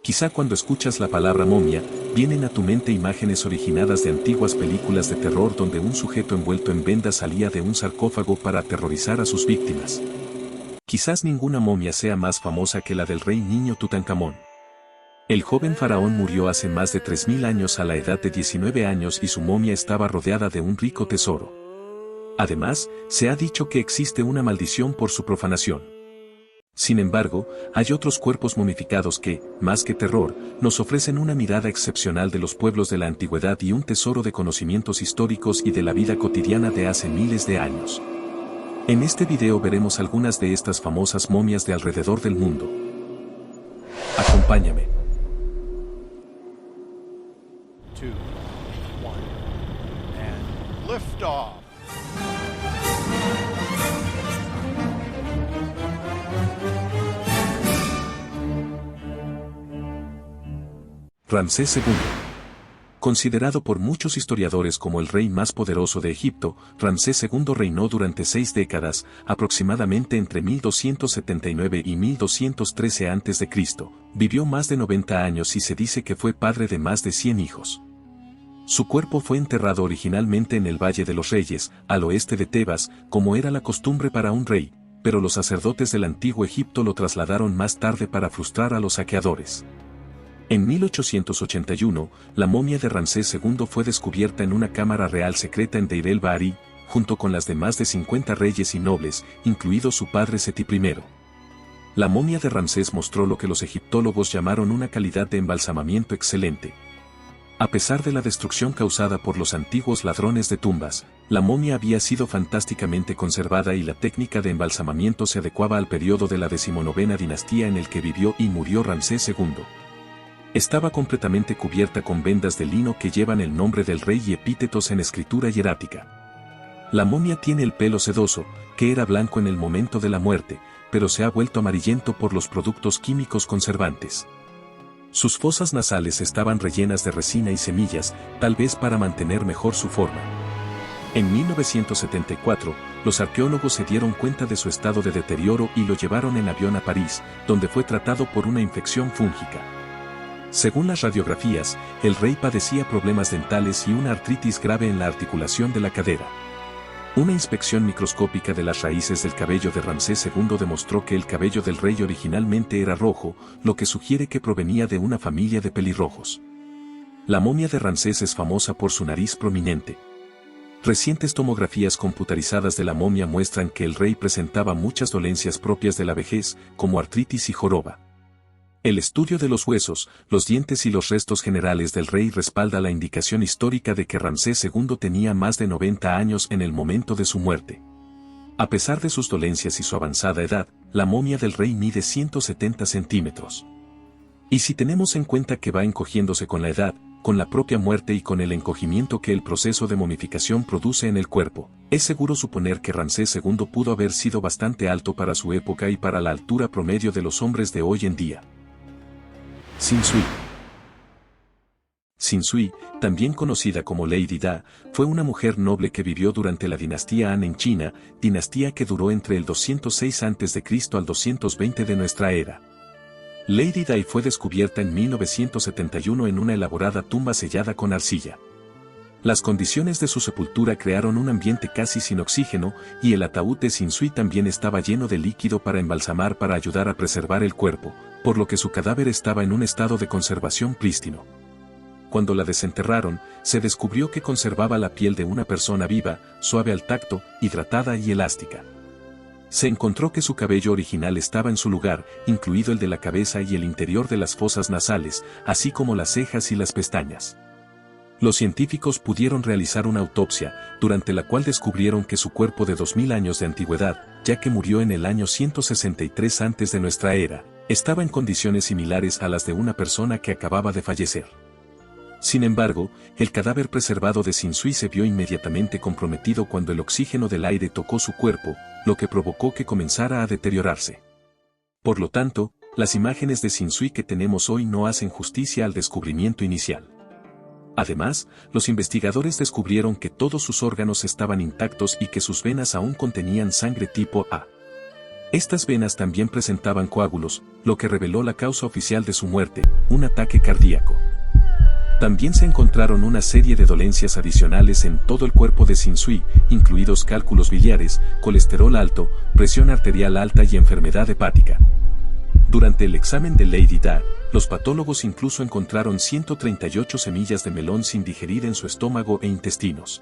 Quizá cuando escuchas la palabra momia, vienen a tu mente imágenes originadas de antiguas películas de terror donde un sujeto envuelto en vendas salía de un sarcófago para aterrorizar a sus víctimas. Quizás ninguna momia sea más famosa que la del rey niño Tutankamón. El joven faraón murió hace más de 3000 años a la edad de 19 años y su momia estaba rodeada de un rico tesoro. Además, se ha dicho que existe una maldición por su profanación. Sin embargo, hay otros cuerpos momificados que, más que terror, nos ofrecen una mirada excepcional de los pueblos de la antigüedad y un tesoro de conocimientos históricos y de la vida cotidiana de hace miles de años. En este video veremos algunas de estas famosas momias de alrededor del mundo. Acompáñame. 2, 1, and lift off. Ramsés II. Considerado por muchos historiadores como el rey más poderoso de Egipto, Ramsés II reinó durante 6 décadas, aproximadamente entre 1279 y 1213 a.C. Vivió más de 90 años y se dice que fue padre de más de 100 hijos. Su cuerpo fue enterrado originalmente en el Valle de los Reyes, al oeste de Tebas, como era la costumbre para un rey, pero los sacerdotes del antiguo Egipto lo trasladaron más tarde para frustrar a los saqueadores. En 1881, la momia de Ramsés II fue descubierta en una cámara real secreta en Deir el-Bahari, junto con las de más de 50 reyes y nobles, incluido su padre Seti I. La momia de Ramsés mostró lo que los egiptólogos llamaron una calidad de embalsamamiento excelente. A pesar de la destrucción causada por los antiguos ladrones de tumbas, la momia había sido fantásticamente conservada y la técnica de embalsamamiento se adecuaba al periodo de la 19ª dinastía en el que vivió y murió Ramsés II. Estaba completamente cubierta con vendas de lino que llevan el nombre del rey y epítetos en escritura hierática. La momia tiene el pelo sedoso, que era blanco en el momento de la muerte, pero se ha vuelto amarillento por los productos químicos conservantes. Sus fosas nasales estaban rellenas de resina y semillas, tal vez para mantener mejor su forma. En 1974, los arqueólogos se dieron cuenta de su estado de deterioro y lo llevaron en avión a París, donde fue tratado por una infección fúngica. Según las radiografías, el rey padecía problemas dentales y una artritis grave en la articulación de la cadera. Una inspección microscópica de las raíces del cabello de Ramsés II demostró que el cabello del rey originalmente era rojo, lo que sugiere que provenía de una familia de pelirrojos. La momia de Ramsés es famosa por su nariz prominente. Recientes tomografías computarizadas de la momia muestran que el rey presentaba muchas dolencias propias de la vejez, como artritis y joroba. El estudio de los huesos, los dientes y los restos generales del rey respalda la indicación histórica de que Ramsés II tenía más de 90 años en el momento de su muerte. A pesar de sus dolencias y su avanzada edad, la momia del rey mide 170 centímetros. Y si tenemos en cuenta que va encogiéndose con la edad, con la propia muerte y con el encogimiento que el proceso de momificación produce en el cuerpo, es seguro suponer que Ramsés II pudo haber sido bastante alto para su época y para la altura promedio de los hombres de hoy en día. Xin-Zhui. Xin-Zhui, también conocida como Lady Da, fue una mujer noble que vivió durante la dinastía Han en China, dinastía que duró entre el 206 a.C. al 220 de nuestra era. Lady Di fue descubierta en 1971 en una elaborada tumba sellada con arcilla. Las condiciones de su sepultura crearon un ambiente casi sin oxígeno, y el ataúd de Xin-Zhui también estaba lleno de líquido para embalsamar para ayudar a preservar el cuerpo, por lo que su cadáver estaba en un estado de conservación prístino. Cuando la desenterraron, se descubrió que conservaba la piel de una persona viva, suave al tacto, hidratada y elástica. Se encontró que su cabello original estaba en su lugar, incluido el de la cabeza y el interior de las fosas nasales, así como las cejas y las pestañas. Los científicos pudieron realizar una autopsia, durante la cual descubrieron que su cuerpo de 2000 años de antigüedad, ya que murió en el año 163 antes de nuestra era, estaba en condiciones similares a las de una persona que acababa de fallecer. Sin embargo, el cadáver preservado de Xin-Zhui se vio inmediatamente comprometido cuando el oxígeno del aire tocó su cuerpo, lo que provocó que comenzara a deteriorarse. Por lo tanto, las imágenes de Xin-Zhui que tenemos hoy no hacen justicia al descubrimiento inicial. Además, los investigadores descubrieron que todos sus órganos estaban intactos y que sus venas aún contenían sangre tipo A. Estas venas también presentaban coágulos, lo que reveló la causa oficial de su muerte, un ataque cardíaco. También se encontraron una serie de dolencias adicionales en todo el cuerpo de Shin-Sui, incluidos cálculos biliares, colesterol alto, presión arterial alta y enfermedad hepática. Durante el examen de Lady Da, los patólogos incluso encontraron 138 semillas de melón sin digerir en su estómago e intestinos.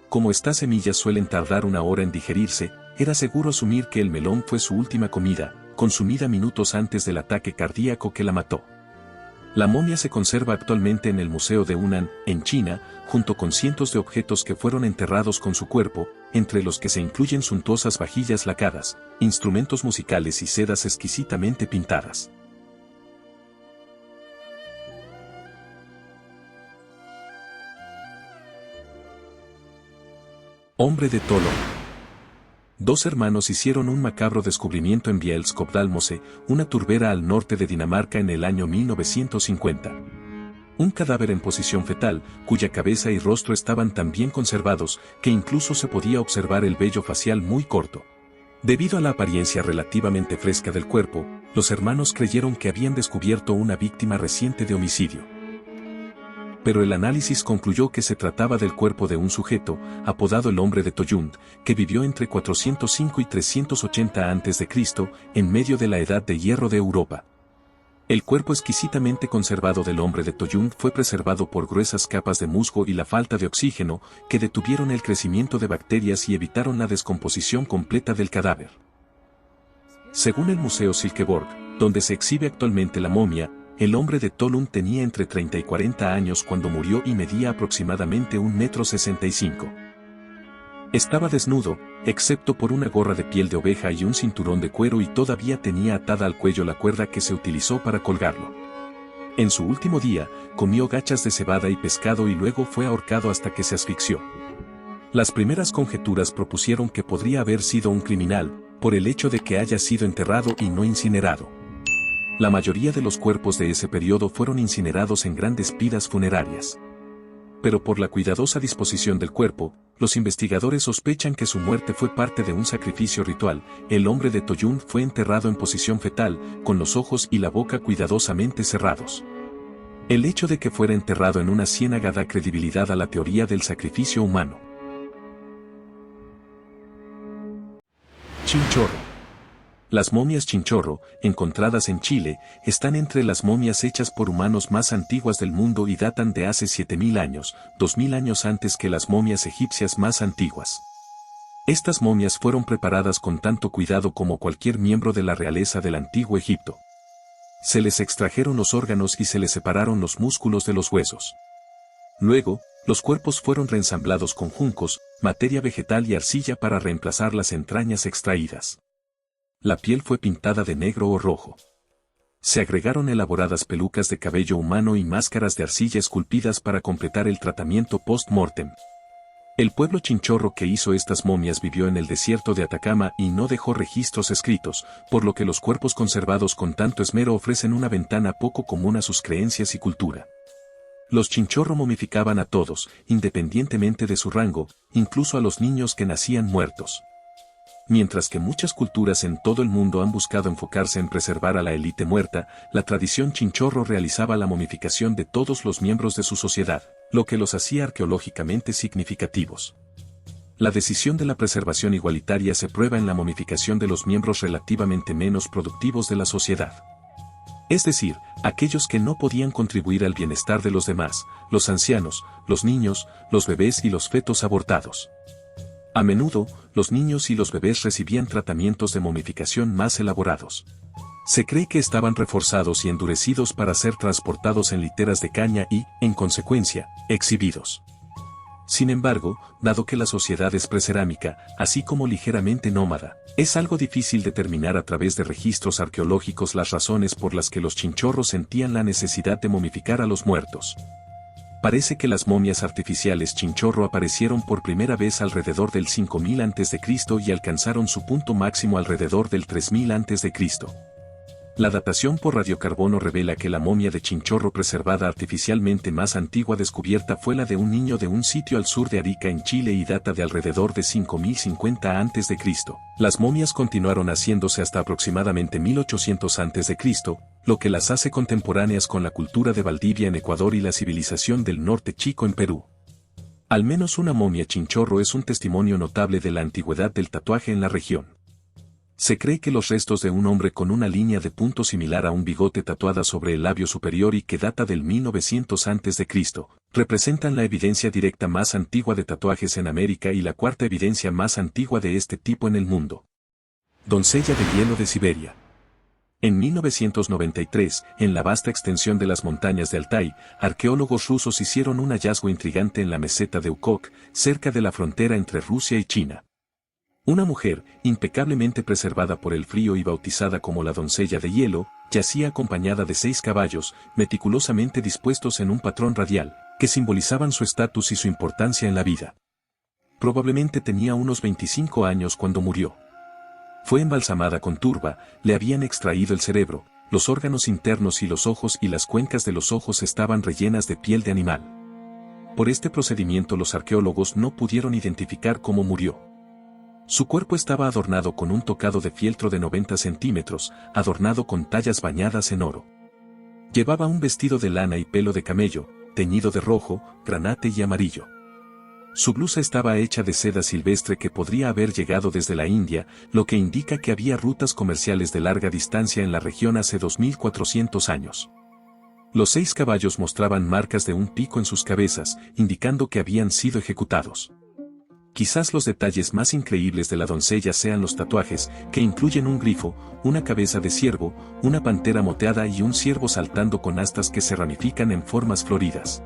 Como estas semillas suelen tardar 1 hora en digerirse, era seguro asumir que el melón fue su última comida, consumida minutos antes del ataque cardíaco que la mató. La momia se conserva actualmente en el Museo de Hunan, en China, junto con cientos de objetos que fueron enterrados con su cuerpo, entre los que se incluyen suntuosas vajillas lacadas, instrumentos musicales y sedas exquisitamente pintadas. Hombre de Tolón. 2 hermanos hicieron un macabro descubrimiento en Bielsko-Dalmose, una turbera al norte de Dinamarca en el año 1950. Un cadáver en posición fetal, cuya cabeza y rostro estaban tan bien conservados que incluso se podía observar el vello facial muy corto. Debido a la apariencia relativamente fresca del cuerpo, los hermanos creyeron que habían descubierto una víctima reciente de homicidio. Pero el análisis concluyó que se trataba del cuerpo de un sujeto, apodado el Hombre de Tollund, que vivió entre 405 y 380 a.C., en medio de la Edad de Hierro de Europa. El cuerpo exquisitamente conservado del Hombre de Tollund fue preservado por gruesas capas de musgo y la falta de oxígeno, que detuvieron el crecimiento de bacterias y evitaron la descomposición completa del cadáver. Según el Museo Silkeborg, donde se exhibe actualmente la momia, el Hombre de Tollund tenía entre 30 y 40 años cuando murió y medía aproximadamente 1,65 m. Estaba desnudo, excepto por una gorra de piel de oveja y un cinturón de cuero, y todavía tenía atada al cuello la cuerda que se utilizó para colgarlo. En su último día, comió gachas de cebada y pescado y luego fue ahorcado hasta que se asfixió. Las primeras conjeturas propusieron que podría haber sido un criminal, por el hecho de que haya sido enterrado y no incinerado. La mayoría de los cuerpos de ese periodo fueron incinerados en grandes piras funerarias. Pero por la cuidadosa disposición del cuerpo, los investigadores sospechan que su muerte fue parte de un sacrificio ritual. El Hombre de Tollund fue enterrado en posición fetal, con los ojos y la boca cuidadosamente cerrados. El hecho de que fuera enterrado en una ciénaga da credibilidad a la teoría del sacrificio humano. Chinchorro. Las momias chinchorro, encontradas en Chile, están entre las momias hechas por humanos más antiguas del mundo y datan de hace 7000 años, 2000 años antes que las momias egipcias más antiguas. Estas momias fueron preparadas con tanto cuidado como cualquier miembro de la realeza del antiguo Egipto. Se les extrajeron los órganos y se les separaron los músculos de los huesos. Luego, los cuerpos fueron reensamblados con juncos, materia vegetal y arcilla para reemplazar las entrañas extraídas. La piel fue pintada de negro o rojo. Se agregaron elaboradas pelucas de cabello humano y máscaras de arcilla esculpidas para completar el tratamiento post-mortem. El pueblo chinchorro que hizo estas momias vivió en el desierto de Atacama y no dejó registros escritos, por lo que los cuerpos conservados con tanto esmero ofrecen una ventana poco común a sus creencias y cultura. Los chinchorro momificaban a todos, independientemente de su rango, incluso a los niños que nacían muertos. Mientras que muchas culturas en todo el mundo han buscado enfocarse en preservar a la élite muerta, la tradición chinchorro realizaba la momificación de todos los miembros de su sociedad, lo que los hacía arqueológicamente significativos. La decisión de la preservación igualitaria se prueba en la momificación de los miembros relativamente menos productivos de la sociedad. Es decir, aquellos que no podían contribuir al bienestar de los demás, los ancianos, los niños, los bebés y los fetos abortados. A menudo, los niños y los bebés recibían tratamientos de momificación más elaborados. Se cree que estaban reforzados y endurecidos para ser transportados en literas de caña y, en consecuencia, exhibidos. Sin embargo, dado que la sociedad es precerámica, así como ligeramente nómada, es algo difícil determinar a través de registros arqueológicos las razones por las que los chinchorros sentían la necesidad de momificar a los muertos. Parece que las momias artificiales chinchorro aparecieron por primera vez alrededor del 5000 a.C. y alcanzaron su punto máximo alrededor del 3000 a.C. La datación por radiocarbono revela que la momia de chinchorro preservada artificialmente más antigua descubierta fue la de un niño de un sitio al sur de Arica en Chile y data de alrededor de 5050 a.C. Las momias continuaron haciéndose hasta aproximadamente 1800 a.C., lo que las hace contemporáneas con la cultura de Valdivia en Ecuador y la civilización del norte chico en Perú. Al menos una momia chinchorro es un testimonio notable de la antigüedad del tatuaje en la región. Se cree que los restos de un hombre con una línea de punto similar a un bigote tatuada sobre el labio superior y que data del 1900 a.C., representan la evidencia directa más antigua de tatuajes en América y la cuarta evidencia más antigua de este tipo en el mundo. Doncella de hielo de Siberia. En 1993, en la vasta extensión de las montañas de Altai, arqueólogos rusos hicieron un hallazgo intrigante en la meseta de Ukok, cerca de la frontera entre Rusia y China. Una mujer, impecablemente preservada por el frío y bautizada como la doncella de hielo, yacía acompañada de 6 caballos, meticulosamente dispuestos en un patrón radial, que simbolizaban su estatus y su importancia en la vida. Probablemente tenía unos 25 años cuando murió. Fue embalsamada con turba, le habían extraído el cerebro, los órganos internos y los ojos y las cuencas de los ojos estaban rellenas de piel de animal. Por este procedimiento los arqueólogos no pudieron identificar cómo murió. Su cuerpo estaba adornado con un tocado de fieltro de 90 centímetros, adornado con tallas bañadas en oro. Llevaba un vestido de lana y pelo de camello, teñido de rojo, granate y amarillo. Su blusa estaba hecha de seda silvestre que podría haber llegado desde la India, lo que indica que había rutas comerciales de larga distancia en la región hace 2400 años. Los 6 caballos mostraban marcas de un pico en sus cabezas, indicando que habían sido ejecutados. Quizás los detalles más increíbles de la doncella sean los tatuajes, que incluyen un grifo, una cabeza de ciervo, una pantera moteada y un ciervo saltando con astas que se ramifican en formas floridas.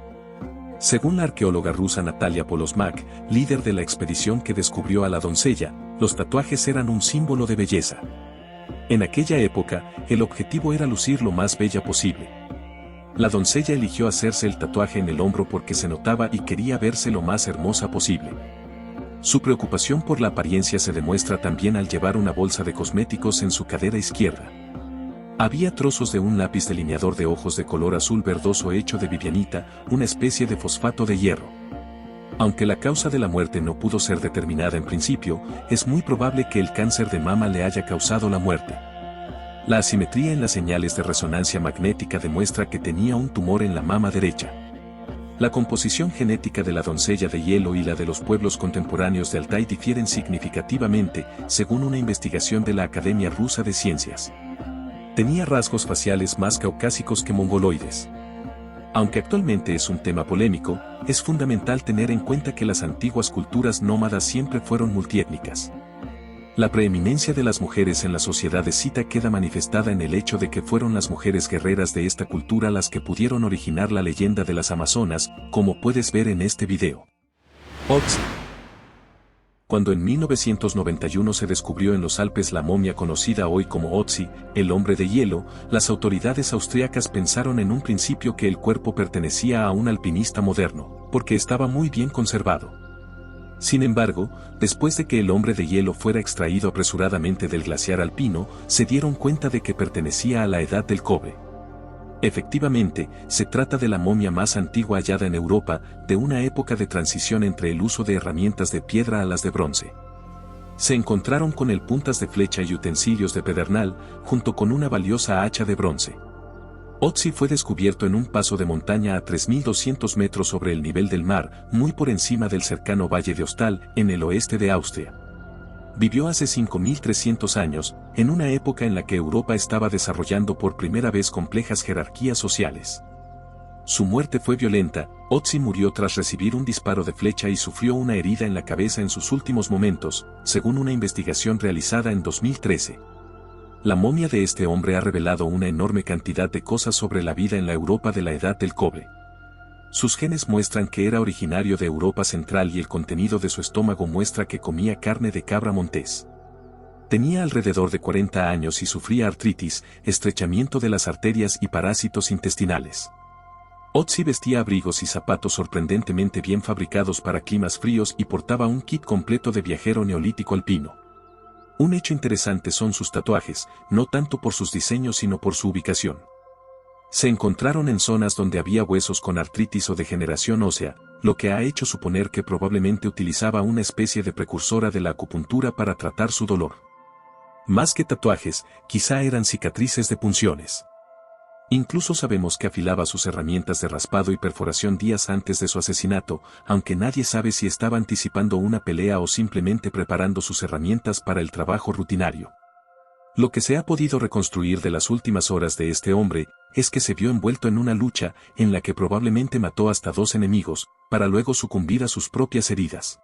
Según la arqueóloga rusa Natalia Polosmak, líder de la expedición que descubrió a la doncella, los tatuajes eran un símbolo de belleza. En aquella época, el objetivo era lucir lo más bella posible. La doncella eligió hacerse el tatuaje en el hombro porque se notaba y quería verse lo más hermosa posible. Su preocupación por la apariencia se demuestra también al llevar una bolsa de cosméticos en su cadera izquierda. Había trozos de un lápiz delineador de ojos de color azul verdoso hecho de vivianita, una especie de fosfato de hierro. Aunque la causa de la muerte no pudo ser determinada en principio, es muy probable que el cáncer de mama le haya causado la muerte. La asimetría en las señales de resonancia magnética demuestra que tenía un tumor en la mama derecha. La composición genética de la doncella de hielo y la de los pueblos contemporáneos de Altai difieren significativamente, según una investigación de la Academia Rusa de Ciencias. Tenía rasgos faciales más caucásicos que mongoloides. Aunque actualmente es un tema polémico, es fundamental tener en cuenta que las antiguas culturas nómadas siempre fueron multiétnicas. La preeminencia de las mujeres en la sociedad escita queda manifestada en el hecho de que fueron las mujeres guerreras de esta cultura las que pudieron originar la leyenda de las Amazonas, como puedes ver en este video. Otzi. Cuando en 1991 se descubrió en los Alpes la momia conocida hoy como Otzi, el hombre de hielo, las autoridades austríacas pensaron en un principio que el cuerpo pertenecía a un alpinista moderno, porque estaba muy bien conservado. Sin embargo, después de que el hombre de hielo fuera extraído apresuradamente del glaciar alpino, se dieron cuenta de que pertenecía a la edad del cobre. Efectivamente, se trata de la momia más antigua hallada en Europa, de una época de transición entre el uso de herramientas de piedra a las de bronce. Se encontraron con el puntas de flecha y utensilios de pedernal, junto con una valiosa hacha de bronce. Otzi fue descubierto en un paso de montaña a 3.200 metros sobre el nivel del mar, muy por encima del cercano valle de Ostal, en el oeste de Austria. Vivió hace 5.300 años, en una época en la que Europa estaba desarrollando por primera vez complejas jerarquías sociales. Su muerte fue violenta. Otzi murió tras recibir un disparo de flecha y sufrió una herida en la cabeza en sus últimos momentos, según una investigación realizada en 2013. La momia de este hombre ha revelado una enorme cantidad de cosas sobre la vida en la Europa de la Edad del Cobre. Sus genes muestran que era originario de Europa Central y el contenido de su estómago muestra que comía carne de cabra montés. Tenía alrededor de 40 años y sufría artritis, estrechamiento de las arterias y parásitos intestinales. Otzi vestía abrigos y zapatos sorprendentemente bien fabricados para climas fríos y portaba un kit completo de viajero neolítico alpino. Un hecho interesante son sus tatuajes, no tanto por sus diseños sino por su ubicación. Se encontraron en zonas donde había huesos con artritis o degeneración ósea, lo que ha hecho suponer que probablemente utilizaba una especie de precursora de la acupuntura para tratar su dolor. Más que tatuajes, quizá eran cicatrices de punciones. Incluso sabemos que afilaba sus herramientas de raspado y perforación días antes de su asesinato, aunque nadie sabe si estaba anticipando una pelea o simplemente preparando sus herramientas para el trabajo rutinario. Lo que se ha podido reconstruir de las últimas horas de este hombre es que se vio envuelto en una lucha en la que probablemente mató hasta 2 enemigos, para luego sucumbir a sus propias heridas.